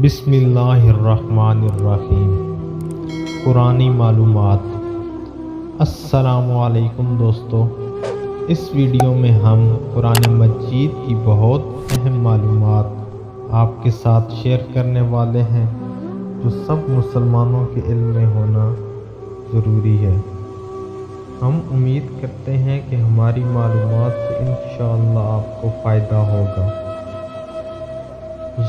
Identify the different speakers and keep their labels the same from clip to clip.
Speaker 1: بسم اللہ الرحمن الرحیم۔ قرآنی معلومات۔ السلام علیکم دوستو، اس ویڈیو میں ہم قرآن مجید کی بہت اہم معلومات آپ کے ساتھ شیئر کرنے والے ہیں جو سب مسلمانوں کے علم میں ہونا ضروری ہے۔ ہم امید کرتے ہیں کہ ہماری معلومات سے انشاءاللہ آپ کو فائدہ ہوگا۔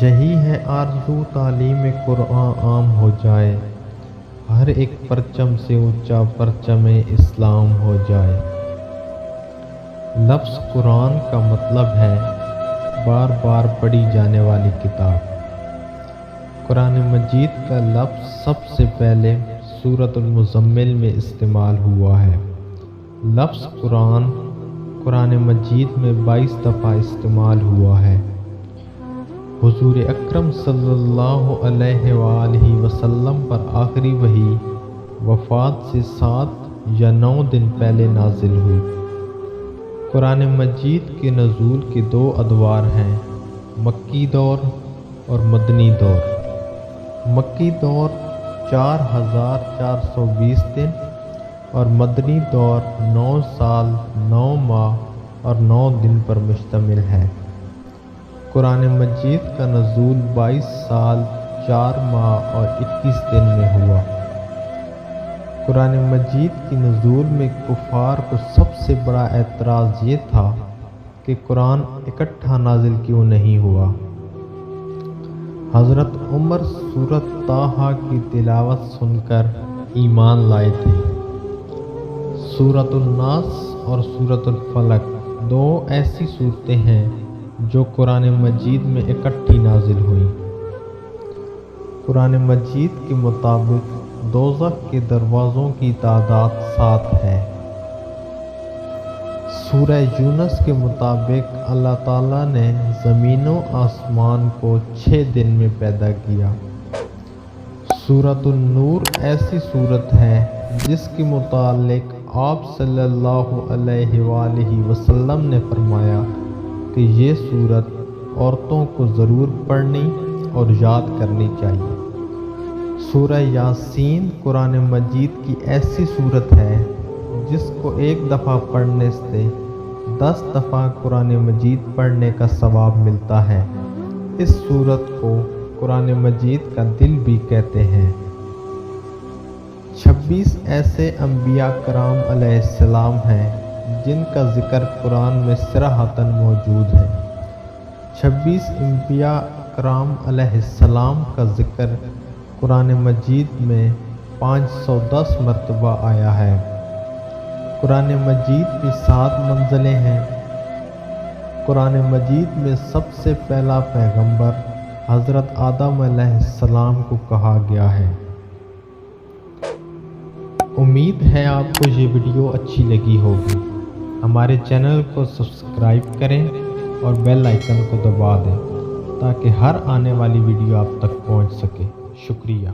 Speaker 1: یہی ہے آرزو تعلیم قرآن عام ہو جائے، ہر ایک پرچم سے اونچا پرچم اسلام ہو جائے۔ لفظ قرآن کا مطلب ہے بار بار پڑھی جانے والی کتاب۔ قرآن مجید کا لفظ سب سے پہلے سورۃ المزمل میں استعمال ہوا ہے۔ لفظ قرآن مجید میں 22 دفعہ استعمال ہوا ہے۔ حضور اکرم صلی اللہ علیہ وآلہ وسلم پر آخری وحی وفات سے 7 یا 9 دن پہلے نازل ہوئی۔ قرآن مجید کے نزول کے 2 ادوار ہیں، مکی دور اور مدنی دور۔ مکی دور 4420 دن اور مدنی دور 9 سال 9 ماہ اور 9 دن پر مشتمل ہے۔ قرآن مجید کا نزول 22 سال 4 ماہ اور 21 دن میں ہوا۔ قرآن مجید کی نزول میں کفار کو سب سے بڑا اعتراض یہ تھا کہ قرآن اکٹھا نازل کیوں نہیں ہوا۔ حضرت عمر سورۃ طٰہٰ کی تلاوت سن کر ایمان لائے تھے۔ سورۃ الناس اور سورۃ الفلق 2 ایسی صورتیں ہیں جو قرآن مجید میں اکٹھی نازل ہوئیں۔ قرآن مجید کے مطابق دوزخ کے دروازوں کی تعداد 7 ہے۔ سورہ یونس کے مطابق اللہ تعالیٰ نے زمین و آسمان کو 6 دن میں پیدا کیا۔ سورۃ النور ایسی سورت ہے جس کے متعلق آپ صلی اللہ علیہ وآلہ وسلم نے فرمایا کہ یہ سورت عورتوں کو ضرور پڑھنی اور یاد کرنی چاہیے۔ سورہ یاسین قرآن مجید کی ایسی سورت ہے جس کو 1 دفعہ پڑھنے سے 10 دفعہ قرآن مجید پڑھنے کا ثواب ملتا ہے۔ اس سورت کو قرآن مجید کا دل بھی کہتے ہیں۔ 26 ایسے انبیاء کرام علیہ السلام ہیں جن کا ذکر قرآن میں صراحتاً موجود ہے۔ 26 انبیاء کرام علیہ السلام کا ذکر قرآن مجید میں 510 مرتبہ آیا ہے۔ قرآن مجید کی 7 منزلیں ہیں۔ قرآن مجید میں سب سے پہلا پیغمبر حضرت آدم علیہ السلام کو کہا گیا ہے۔ امید ہے آپ کو یہ ویڈیو اچھی لگی ہوگی۔ ہمارے چینل کو سبسکرائب کریں اور بیل آئیکن کو دبا دیں تاکہ ہر آنے والی ویڈیو آپ تک پہنچ سکے۔ شکریہ۔